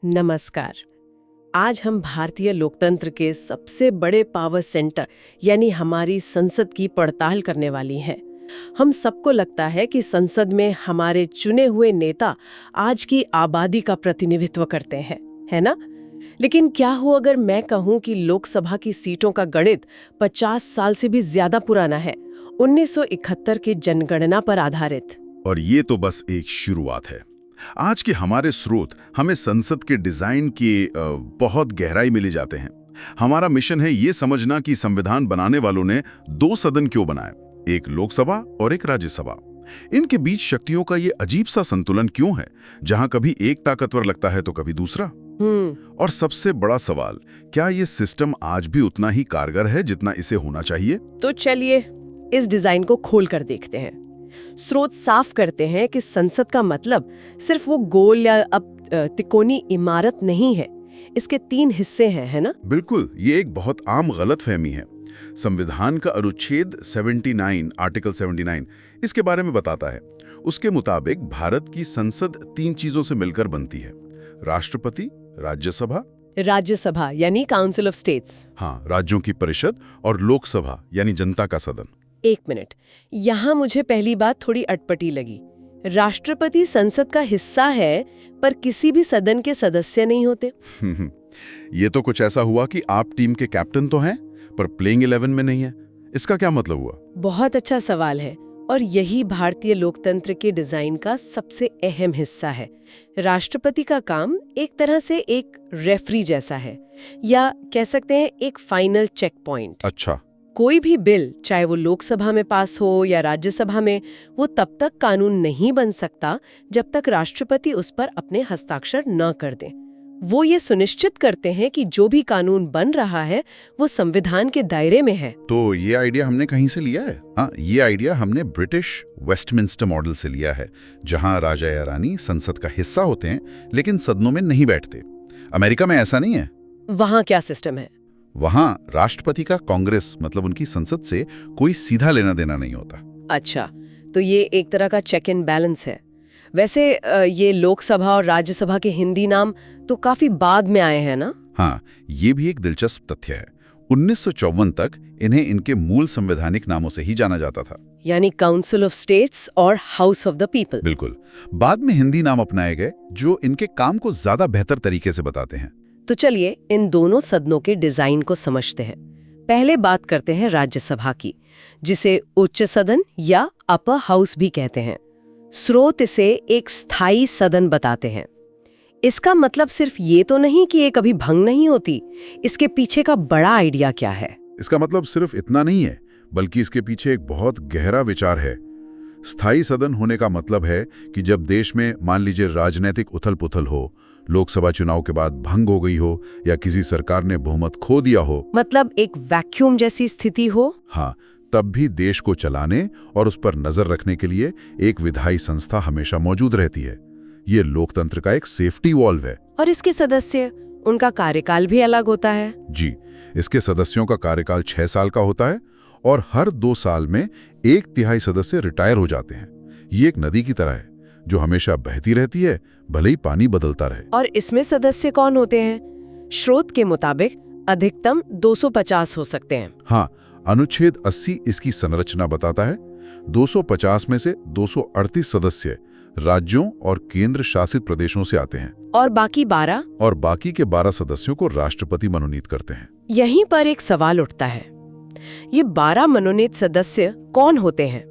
नमस्कार। आज हम भारतीय लोकतंत्र के सबसे बड़े पावर सेंटर यानी हमारी संसद की पड़ताल करने वाली हैं। हम सबको लगता है कि संसद में हमारे चुने हुए नेता आज की आबादी का प्रतिनिधित्व करते हैं, है ना? लेकिन क्या हो अगर मैं कहूं कि लोकसभा की सीटों का गणित 50 साल से भी ज्यादा पुराना है, 1971 की जनगणना पर आधारित। और ये तो बस एक शुरुआत है। आज के हमारे स्रोत हमें संसद के डिजाइन की बहुत गहराई में ले जाते हैं। हमारा मिशन है ये समझना कि संविधान बनाने वालों ने दो सदन क्यों बनाए, एक लोकसभा और एक राज्यसभा। इनके बीच शक्तियों का ये अजीब सा संतुलन क्यों है, जहां कभी एक ताकतवर लगता है तो कभी दूसरा। और सबसे बड़ा सवाल, क्या ये सिस्टम आज भी उतना ही कारगर है जितना इसे होना चाहिए? तो चलिए इस डिजाइन को खोल कर देखते हैं। स्रोत साफ करते हैं कि संसद का मतलब सिर्फ वो गोल या तिकोनी इमारत नहीं है। इसके 3 हिस्से हैं, है ना? बिल्कुल, ये एक बहुत आम गलतफहमी है। संविधान का अनुच्छेद 79, आर्टिकल 79 इसके बारे में बताता है। उसके मुताबिक भारत की संसद 3 चीजों से मिलकर बनती है: राष्ट्रपति, राज्यसभा यानी काउंसिल ऑफ स्टेट्स, हाँ, राज्यों की परिषद, और लोकसभा यानी जनता का सदन। एक मिनट, यहाँ मुझे पहली बात थोड़ी अटपटी लगी। राष्ट्रपति संसद का हिस्सा है पर किसी भी सदन के सदस्य नहीं होते। ये तो कुछ ऐसा हुआ कि आप टीम के कैप्टन तो हैं पर प्लेइंग 11 में नहीं है। इसका क्या मतलब हुआ? बहुत अच्छा सवाल है और यही भारतीय लोकतंत्र के डिजाइन का सबसे अहम हिस्सा है। राष्ट्रपति का काम एक तरह से एक रेफरी जैसा है, या कह सकते हैं एक फाइनल चेक पॉइंट। अच्छा। कोई भी बिल, चाहे वो लोकसभा में पास हो या राज्यसभा में, वो तब तक कानून नहीं बन सकता जब तक राष्ट्रपति उस पर अपने हस्ताक्षर न कर दें। वो ये सुनिश्चित करते हैं कि जो भी कानून बन रहा है वो संविधान के दायरे में है। तो ये आइडिया हमने कहीं से लिया है? हाँ, ये आइडिया हमने ब्रिटिश वेस्टमिंस्टर मॉडल से लिया है, जहां राजा या रानी संसद का हिस्सा होते हैं लेकिन सदनों में नहीं बैठते। अमेरिका में ऐसा नहीं है। वहाँ क्या सिस्टम है? वहां राष्ट्रपति का कांग्रेस, मतलब उनकी संसद से कोई सीधा लेना देना नहीं होता। अच्छा, तो ये एक तरह का चेक एंड बैलेंस है। वैसे ये लोकसभा और राज्यसभा के हिंदी नाम तो काफी बाद में आए हैं ना? हाँ, ये भी एक दिलचस्प तथ्य है। 1954 तक इन्हें इनके मूल संवैधानिक नामों से ही जाना जाता था, यानी काउंसिल ऑफ स्टेट्स और हाउस ऑफ द पीपल। बिल्कुल। बाद में हिंदी नाम अपनाए गए जो इनके काम को ज्यादा बेहतर तरीके से बताते हैं। तो चलिए इन दोनों सदनों के डिजाइन को समझते हैं। पहले बात करते हैं राज्यसभा की, जिसे उच्च सदन या अपर हाउस भी कहते हैं। स्रोत इसे एक स्थायी सदन बताते हैं। इसका मतलब सिर्फ ये तो नहीं कि ये कभी भंग नहीं होती। इसके पीछे का बड़ा आइडिया क्या है? इसका मतलब सिर्फ इतना नहीं है, बल्कि इसके पीछे एक बहुत गहरा विचार है। स्थायी सदन होने का मतलब है कि जब देश में मान लीजिए राजनीतिक उथल-पुथल हो, लोकसभा चुनाव के बाद भंग हो गई हो या किसी सरकार ने बहुमत खो दिया हो, मतलब एक वैक्यूम जैसी स्थिति हो, हाँ, तब भी देश को चलाने और उस पर नजर रखने के लिए एक विधायी संस्था हमेशा मौजूद रहती है। ये लोकतंत्र का एक सेफ्टी वॉल्व है। और इसके सदस्य, उनका कार्यकाल भी अलग होता है? जी, इसके सदस्यों का कार्यकाल 6 साल का होता है और हर 2 साल में 1/3 सदस्य रिटायर हो जाते हैं। ये एक नदी की तरह है जो हमेशा बहती रहती है, भले ही पानी बदलता रहे। और इसमें सदस्य कौन होते हैं? स्रोत के मुताबिक अधिकतम 250 हो सकते हैं। हाँ, अनुच्छेद 80 इसकी संरचना बताता है। 250 में से 238 सदस्य राज्यों और केंद्र शासित प्रदेशों से आते हैं और बाकी 12? और बाकी के 12 सदस्यों को राष्ट्रपति मनोनीत करते हैं। यहीं पर एक सवाल उठता है, ये 12 मनोनीत सदस्य कौन होते हैं?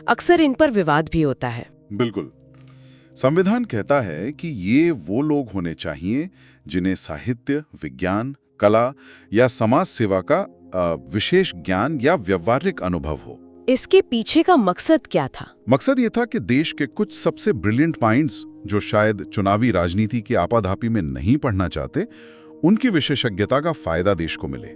अक्सर इन पर विवाद भी होता है। बिल्कुल। संविधान कहता है कि ये वो लोग होने चाहिए जिन्हें साहित्य, विज्ञान, कला या समाज सेवा का विशेष ज्ञान या व्यवहारिक अनुभव हो। इसके पीछे का मकसद क्या था? मकसद ये था कि देश के कुछ सबसे ब्रिलियंट माइंड्स जो शायद चुनावी राजनीति की आपाधापी में नहीं पढ़ना चाहते, उनकी विशेषज्ञता का फायदा देश को मिले।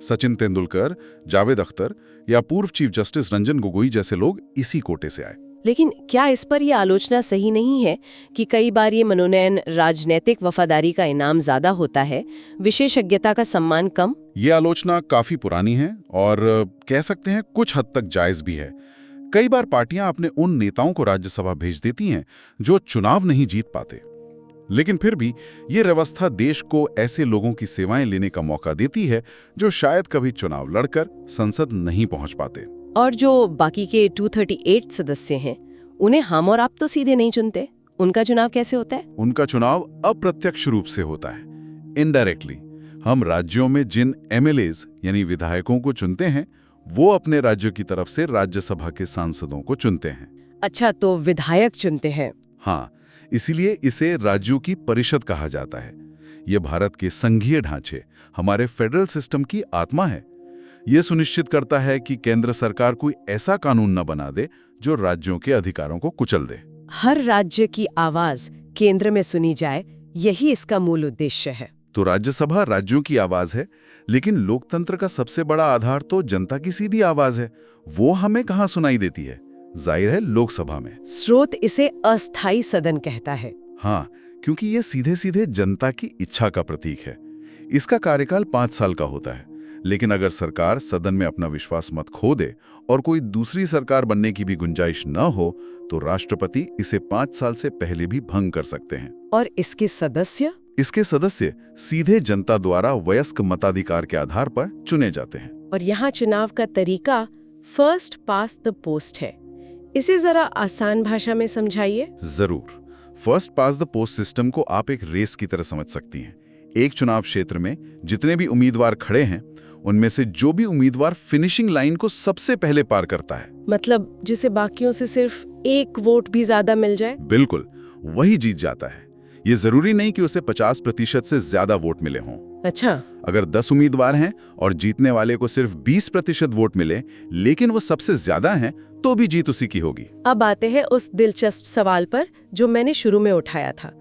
सचिन तेंदुलकर, जावेद अख्तर या पूर्व चीफ जस्टिस रंजन गोगोई जैसे लोग इसी कोटे से आए। लेकिन क्या इस पर यह आलोचना सही नहीं है कि कई बार ये मनोनयन राजनीतिक वफादारी का इनाम ज्यादा होता है, विशेषज्ञता का सम्मान कम? ये आलोचना काफी पुरानी है और कह सकते हैं कुछ हद तक जायज भी है। कई बार पार्टियां अपने उन नेताओं को राज्यसभा भेज देती हैं जो चुनाव नहीं जीत पाते। लेकिन फिर भी ये व्यवस्था देश को ऐसे लोगों की सेवाएं लेने का मौका देती है जो शायद कभी चुनाव लड़कर संसद नहीं पहुंच पाते। और जो बाकी के 238 सदस्य हैं, उन्हें हम और आप तो सीधे नहीं चुनते। उनका चुनाव कैसे होता है? उनका चुनाव अप्रत्यक्ष रूप से होता है, इनडायरेक्टली। हम राज्यों में जिन एमएलएज यानी विधायकों को चुनते हैं, वो अपने राज्य की तरफ से राज्यसभा के सांसदों को चुनते हैं। अच्छा, तो विधायक चुनते हैं। हाँ, इसीलिए इसे राज्यों की परिषद कहा जाता है। ये भारत के संघीय ढांचे, हमारे फेडरल सिस्टम की आत्मा है। ये सुनिश्चित करता है कि केंद्र सरकार कोई ऐसा कानून न बना दे जो राज्यों के अधिकारों को कुचल दे। हर राज्य की आवाज केंद्र में सुनी जाए, यही इसका मूल उद्देश्य है। तो राज्यसभा राज्यों की आवाज है, लेकिन लोकतंत्र का सबसे बड़ा आधार तो जनता की सीधी आवाज है। वो हमें कहाँ सुनाई देती है? जाहिर है, लोकसभा में। स्रोत इसे अस्थायी सदन कहता है। हाँ, क्योंकि ये सीधे सीधे जनता की इच्छा का प्रतीक है। इसका कार्यकाल 5 साल का होता है, लेकिन अगर सरकार सदन में अपना विश्वास मत खो दे और कोई दूसरी सरकार बनने की भी गुंजाइश न हो, तो राष्ट्रपति इसे 5 साल से पहले भी भंग कर सकते हैं। और इसके सदस्य सीधे जनता द्वारा वयस्क मताधिकार के आधार पर चुने जाते हैं। और यहाँ चुनाव का तरीका फर्स्ट पास द पोस्ट है। इसे जरा आसान भाषा में समझाइए। जरूर। First pass the post system को आप एक रेस की तरह समझ सकती हैं। एक चुनाव क्षेत्र में जितने भी उम्मीदवार खड़े हैं, उनमें से जो भी उम्मीदवार फिनिशिंग लाइन को सबसे पहले पार करता है, मतलब जिसे बाकियों से सिर्फ एक वोट भी ज्यादा मिल जाए, बिल्कुल, वही जीत जाता है। ये जरूरी नहीं कि उसे 50% से ज्यादा वोट मिले हों। अच्छा, अगर 10 उम्मीदवार हैं और जीतने वाले को सिर्फ 20% वोट मिले, लेकिन वो सबसे ज्यादा हैं, तो भी जीत उसी की होगी। अब आते हैं उस दिलचस्प सवाल पर जो मैंने शुरू में उठाया था।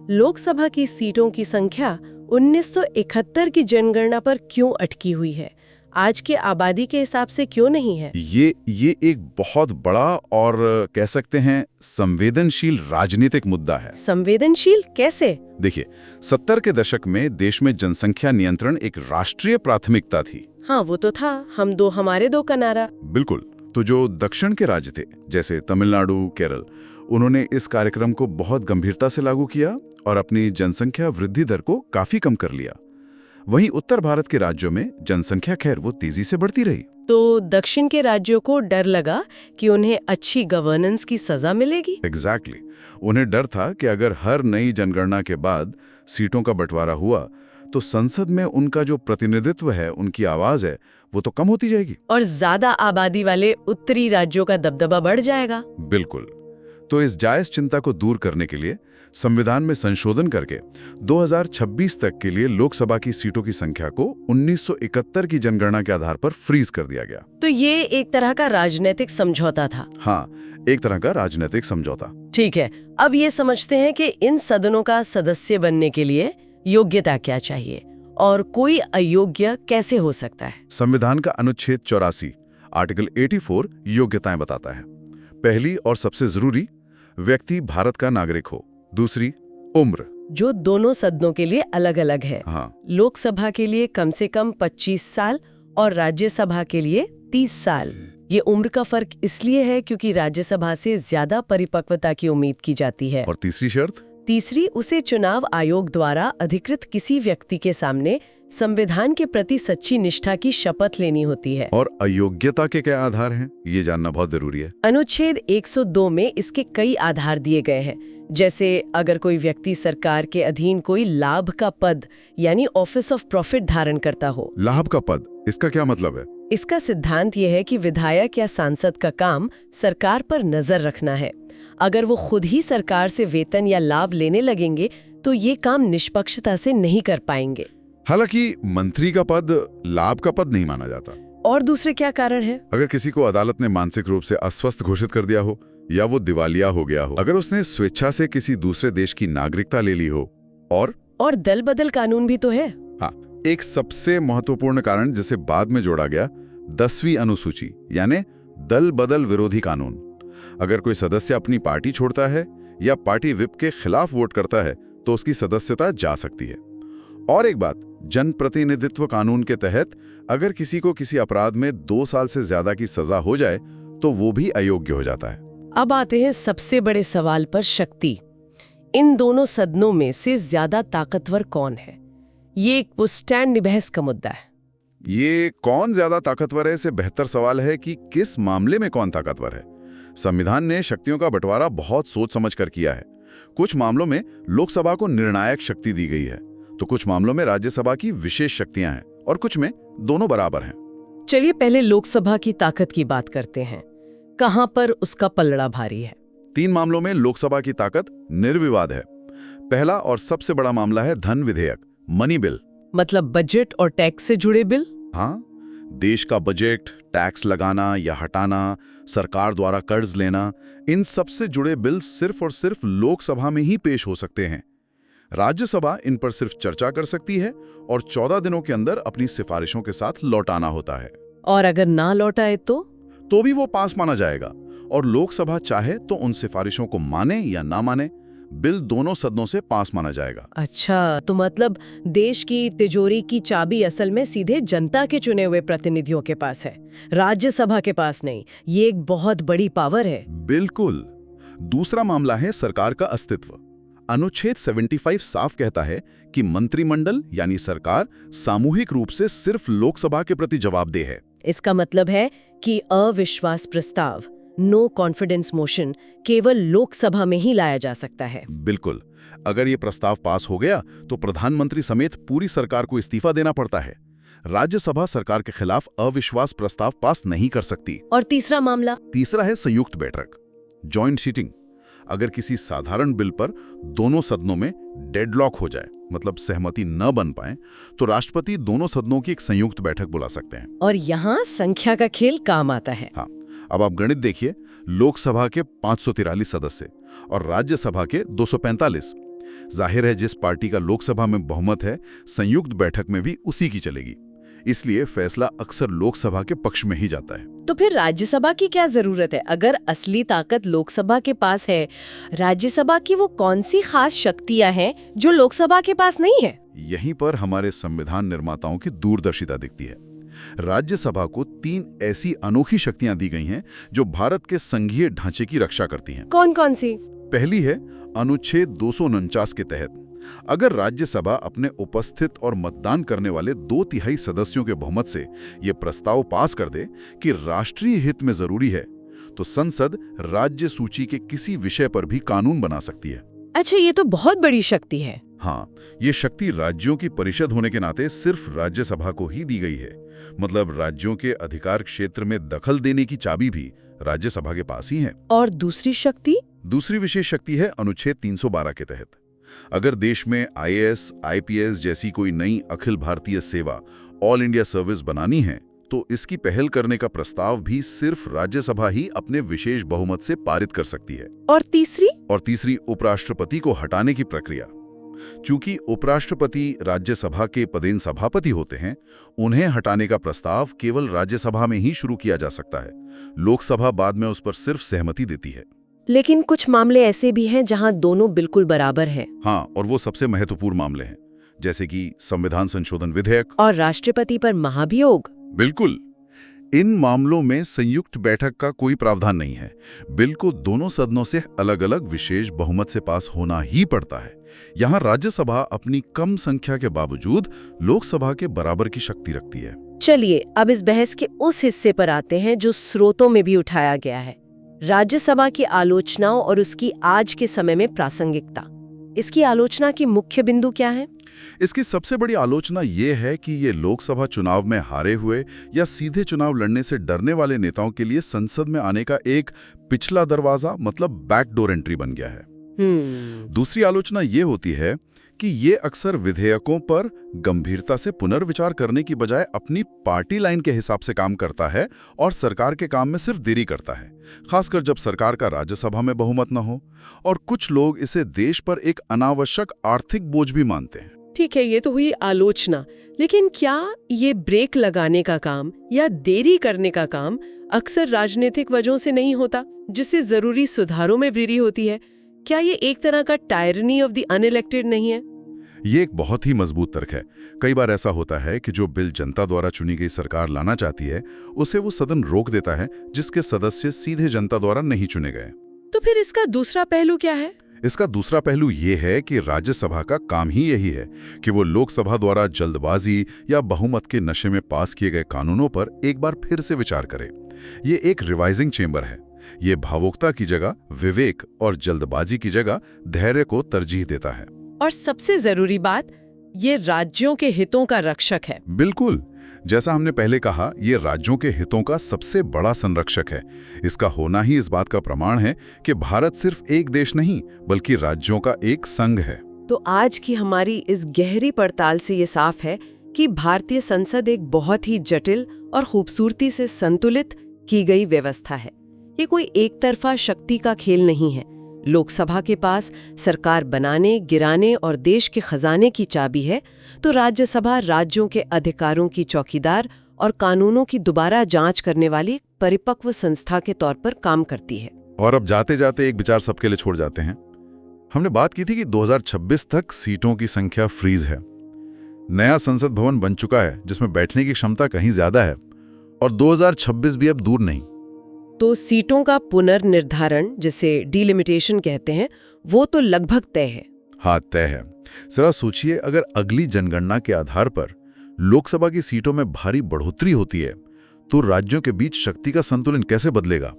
लोकसभा की सीटों की संख्या 1971 की जनगणना पर क्यों अटकी हुई है? आज के आबादी के हिसाब से क्यों नहीं है? ये एक बहुत बड़ा और कह सकते हैं संवेदनशील राजनीतिक मुद्दा है। संवेदनशील कैसे? देखिए, 70 के दशक में देश में जनसंख्या नियंत्रण एक राष्ट्रीय प्राथमिकता थी। हाँ, वो तो था, हम दो हमारे दो का नारा। बिल्कुल। तो जो दक्षिण के राज्य थे, जैसे तमिलनाडु, केरल, उन्होंने इस कार्यक्रम को बहुत गंभीरता से लागू किया और अपनी जनसंख्या वृद्धि दर को काफी कम कर लिया। वहीं उत्तर भारत के राज्यों में जनसंख्या खैर वो तेजी से बढ़ती रही। तो दक्षिण के राज्यों को डर लगा कि उन्हें अच्छी गवर्नेंस की सजा मिलेगी। एग्जैक्टली। उन्हें डर था कि अगर हर नई जनगणना के बाद सीटों का बंटवारा हुआ, तो संसद में उनका जो प्रतिनिधित्व है, उनकी आवाज है, वो तो कम होती जाएगी और ज्यादा आबादी वाले उत्तरी राज्यों का दबदबा बढ़ जाएगा। बिल्कुल। तो इस जायज चिंता को दूर करने के लिए संविधान में संशोधन करके 2026 तक के लिए लोकसभा की सीटों की संख्या को 1971 की जनगणना के आधार पर फ्रीज कर दिया गया। तो ये एक तरह का राजनीतिक समझौता था। हाँ, एक तरह का राजनीतिक समझौता। ठीक है, अब ये समझते हैं कि इन सदनों का सदस्य बनने के लिए योग्यता क्या चाहिए और कोई अयोग्य कैसे हो सकता है। संविधान का अनुच्छेद 84 आर्टिकल 84 योग्यताएं बताता है। पहली और सबसे जरूरी, व्यक्ति भारत का नागरिक हो। दूसरी, उम्र, जो दोनों सदनों के लिए अलग अलग है। हाँ। लोकसभा के लिए कम से कम 25 साल और राज्यसभा के लिए 30 साल। ये उम्र का फर्क इसलिए है क्योंकि राज्यसभा से ज्यादा परिपक्वता की उम्मीद की जाती है। और तीसरी शर्त? तीसरी, उसे चुनाव आयोग द्वारा अधिकृत किसी व्यक्ति के सामने संविधान के प्रति सच्ची निष्ठा की शपथ लेनी होती है। और अयोग्यता के क्या आधार हैं, ये जानना बहुत जरूरी है। अनुच्छेद 102 में इसके कई आधार दिए गए हैं, जैसे अगर कोई व्यक्ति सरकार के अधीन कोई लाभ का पद यानी ऑफिस ऑफ प्रॉफिट धारण करता हो। लाभ का पद, इसका क्या मतलब है? इसका सिद्धांत यह है कि विधायक या सांसद का काम सरकार पर नजर रखना है। अगर वो खुद ही सरकार से वेतन या लाभ लेने लगेंगे तो ये काम निष्पक्षता से नहीं कर पाएंगे। हालांकि मंत्री का पद लाभ का पद नहीं माना जाता। और दूसरे क्या कारण है? अगर किसी को अदालत ने मानसिक रूप से अस्वस्थ घोषित कर दिया हो या वो दिवालिया हो गया हो, अगर उसने स्वेच्छा से किसी दूसरे देश की नागरिकता ले ली हो, और दल बदल कानून भी तो है। हाँ, एक सबसे महत्वपूर्ण कारण जिसे बाद में जोड़ा गया, 10वीं अनुसूची यानी दल बदल विरोधी कानून। अगर कोई सदस्य अपनी पार्टी छोड़ता है या पार्टी विप के खिलाफ वोट करता है तो उसकी सदस्यता जा सकती है। और एक बात, जनप्रतिनिधित्व कानून के तहत अगर किसी को किसी अपराध में 2 साल से ज्यादा की सजा हो जाए तो वो भी अयोग्य हो जाता है। अब आते हैं सबसे बड़े सवाल पर, शक्ति। इन दोनों सदनों में से ज्यादा ताकतवर कौन है? ये एक पुस्टैंड बहस का मुद्दा है। ये कौन ज्यादा ताकतवर है से बेहतर सवाल है कि किस मामले में कौन ताकतवर है। संविधान ने शक्तियों का बंटवारा बहुत सोच समझ कर किया है। कुछ मामलों में लोकसभा को निर्णायक शक्ति दी गई है, तो कुछ मामलों में राज्यसभा की विशेष शक्तियां हैं और कुछ में दोनों बराबर हैं। चलिए पहले लोकसभा की ताकत की बात करते हैं। कहां पर उसका पलड़ा भारी है? 3 मामलों में लोकसभा की ताकत निर्विवाद है। पहला और सबसे बड़ा मामला है धन विधेयक, मनी बिल। मतलब बजट और टैक्स से जुड़े बिल? हाँ, देश का बजट, टैक्स लगाना या हटाना, सरकार द्वारा कर्ज लेना, इन सब से जुड़े बिल सिर्फ और सिर्फ लोकसभा में ही पेश हो सकते हैं। राज्यसभा इन पर सिर्फ चर्चा कर सकती है और 14 दिनों के अंदर अपनी सिफारिशों के साथ लौटाना होता है। और अगर ना लौटाए तो भी वो पास माना जाएगा और लोकसभा चाहे तो उन सिफारिशों को माने या ना माने, बिल दोनों सदनों से पास माना जाएगा। अच्छा, तो मतलब देश की तिजोरी की चाबी असल में सीधे जनता के चुने हुए प्रतिनिधियों के पास है, राज्यसभा के पास नहीं। ये एक बहुत बड़ी पावर है। बिल्कुल। दूसरा मामला है सरकार का अस्तित्व। अनुच्छेद 75 साफ कहता है कि मंत्रिमंडल यानी सरकार सामूहिक रूप से सिर्फ लोकसभा के प्रति जवाबदेह है। इसका मतलब है कि अविश्वास प्रस्ताव, नो कॉन्फिडेंस मोशन, केवल लोकसभा में ही लाया जा सकता है। बिल्कुल। अगर ये प्रस्ताव पास हो गया तो प्रधानमंत्री समेत पूरी सरकार को इस्तीफा देना पड़ता है। राज्यसभा सरकार के खिलाफ अविश्वास प्रस्ताव पास नहीं कर सकती। और तीसरा मामला? तीसरा है संयुक्त बैठक, जॉइंट सीटिंग। अगर किसी साधारण बिल पर दोनों सदनों में डेडलॉक हो जाए, मतलब सहमति न बन पाए, तो राष्ट्रपति दोनों सदनों की एक संयुक्त बैठक बुला सकते हैं। और यहाँ संख्या का खेल काम आता है। हाँ, अब आप गणित देखिए, लोकसभा के 543 सदस्य और राज्यसभा के 245। जाहिर है जिस पार्टी का लोकसभा में बहुमत है, संयुक्त बैठक में भी उसी की चलेगी। इसलिए फैसला अक्सर लोकसभा के पक्ष में ही जाता है। तो फिर राज्यसभा की क्या जरूरत है? अगर असली ताकत लोकसभा के पास है, राज्यसभा की वो कौन सी खास शक्तियां हैं जो लोकसभा के पास नहीं है? यहीं पर हमारे संविधान निर्माताओं की दूरदर्शिता दिखती है। राज्यसभा को 3 ऐसी अनोखी शक्तियां दी गई हैं जो भारत के संघीय ढांचे की रक्षा करती हैं। कौन कौन सी? पहली है अनुच्छेद 249 के तहत अगर राज्यसभा अपने उपस्थित और मतदान करने वाले 2/3 सदस्यों के बहुमत से यह प्रस्ताव पास कर दे कि राष्ट्रीय हित में जरूरी है, तो संसद राज्य सूची के किसी विषय पर भी कानून बना सकती है। अच्छा, ये तो बहुत बड़ी शक्ति है। हाँ, ये शक्ति राज्यों की परिषद होने के नाते सिर्फ राज्यसभा को ही दी गई है। मतलब राज्यों के अधिकार क्षेत्र में दखल देने की चाबी भी राज्यसभा के पास ही है। और दूसरी शक्ति? दूसरी विशेष शक्ति है अनुच्छेद 312 के तहत। अगर देश में IAS, IPS जैसी कोई नई अखिल भारतीय सेवा, ऑल इंडिया सर्विस बनानी है, तो इसकी पहल करने का प्रस्ताव भी सिर्फ राज्यसभा ही अपने विशेष बहुमत से पारित कर सकती है। और तीसरी उपराष्ट्रपति को हटाने की प्रक्रिया। चूंकि उपराष्ट्रपति राज्यसभा के पदेन सभापति होते हैं, उन्हें हटाने का प्रस्ताव केवल राज्यसभा में ही शुरू किया जा सकता है। लोकसभा बाद में उस पर सिर्फ सहमति देती है। लेकिन कुछ मामले ऐसे भी हैं जहां दोनों बिल्कुल बराबर हैं। हाँ, और वो सबसे महत्वपूर्ण मामले हैं, जैसे कि संविधान संशोधन विधेयक और राष्ट्रपति पर महाभियोग। बिल्कुल। इन मामलों में संयुक्त बैठक का कोई प्रावधान नहीं है। बिल को दोनों सदनों से अलग-अलग विशेष बहुमत से पास होना ही पड़ता है। यहाँ राज्यसभा अपनी कम संख्या के बावजूद लोकसभा के बराबर की शक्ति रखती है। चलिए अब इस बहस के उस हिस्से पर आते हैं जो स्रोतों में भी उठाया गया है, राज्यसभा की आलोचनाओं और उसकी आज के समय में प्रासंगिकता। इसकी आलोचना की मुख्य बिंदु क्या है? इसकी सबसे बड़ी आलोचना ये है कि ये लोकसभा चुनाव में हारे हुए या सीधे चुनाव लड़ने से डरने वाले नेताओं के लिए संसद में आने का एक पिछला दरवाजा, मतलब बैकडोर एंट्री बन गया है। दूसरी आलोचना ये होती है कि ये अक्सर विधेयकों पर गंभीरता से पुनर्विचार करने की बजाय अपनी पार्टी लाइन के हिसाब से काम करता है और सरकार के काम में सिर्फ देरी करता है, खासकर जब सरकार का राज्यसभा में बहुमत न हो। और कुछ लोग इसे देश पर एक अनावश्यक आर्थिक बोझ भी मानते हैं। ठीक है, ये तो हुई आलोचना, लेकिन क्या ये ब्रेक लगाने का काम या देरी करने का काम अक्सर राजनीतिक वजहों से नहीं होता, जिससे जरूरी सुधारों में वृद्धि होती है? क्या ये एक तरह का टायरनी ऑफ द अनइलेक्टेड नहीं है? ये एक बहुत ही मजबूत तर्क है। कई बार ऐसा होता है कि जो बिल जनता द्वारा चुनी गई सरकार लाना चाहती है, उसे वो सदन रोक देता है, जिसके सदस्य सीधे जनता द्वारा नहीं चुने गए। तो फिर इसका दूसरा पहलू क्या है? इसका दूसरा पहलू ये है कि राज्यसभा का काम ही यही है कि वो लोकसभा द्वारा जल्दबाजी या बहुमत के नशे में पास किए गए कानूनों पर एक बार फिर से विचार करे। ये एक रिवाइजिंग चेंबर है। ये भावुकता की जगह विवेक और जल्दबाजी की जगह धैर्य को तरजीह देता है। और सबसे जरूरी बात, ये राज्यों के हितों का रक्षक है। बिल्कुल, जैसा हमने पहले कहा, ये राज्यों के हितों का सबसे बड़ा संरक्षक है। इसका होना ही इस बात का प्रमाण है कि भारत सिर्फ एक देश नहीं बल्कि राज्यों का एक संघ है। तो आज की हमारी इस गहरी पड़ताल से ये साफ है कि भारतीय संसद एक बहुत ही जटिल और खूबसूरती से संतुलित की गई व्यवस्था है। ये कोई एक तरफा शक्ति का खेल नहीं है। लोकसभा के पास सरकार बनाने, गिराने और देश के खजाने की चाबी है, तो राज्यसभा राज्यों के अधिकारों की चौकीदार और कानूनों की दोबारा जांच करने वाली परिपक्व संस्था के तौर पर काम करती है। और अब जाते जाते एक विचार सबके लिए छोड़ जाते हैं। हमने बात की थी कि 2026 तक सीटों की संख्या फ्रीज है। नया संसद भवन बन चुका है जिसमें बैठने की क्षमता कहीं ज्यादा है, और 2026 भी अब दूर नहीं। तो सीटों का पुनर्निर्धारण, जिसे डिलिमिटेशन कहते हैं, वो तो लगभग तय है। हाँ, तय है। जरा सोचिए, अगर अगली जनगणना के आधार पर लोकसभा की सीटों में भारी बढ़ोतरी होती है तो राज्यों के बीच शक्ति का संतुलन कैसे बदलेगा?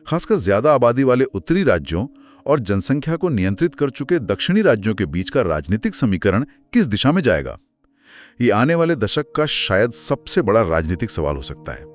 खासकर ज्यादा आबादी वाले उत्तरी राज्यों और जनसंख्या को नियंत्रित कर चुके दक्षिणी राज्यों के बीच का राजनीतिक समीकरण किस दिशा में जाएगा? ये आने वाले दशक का शायद सबसे बड़ा राजनीतिक सवाल हो सकता है।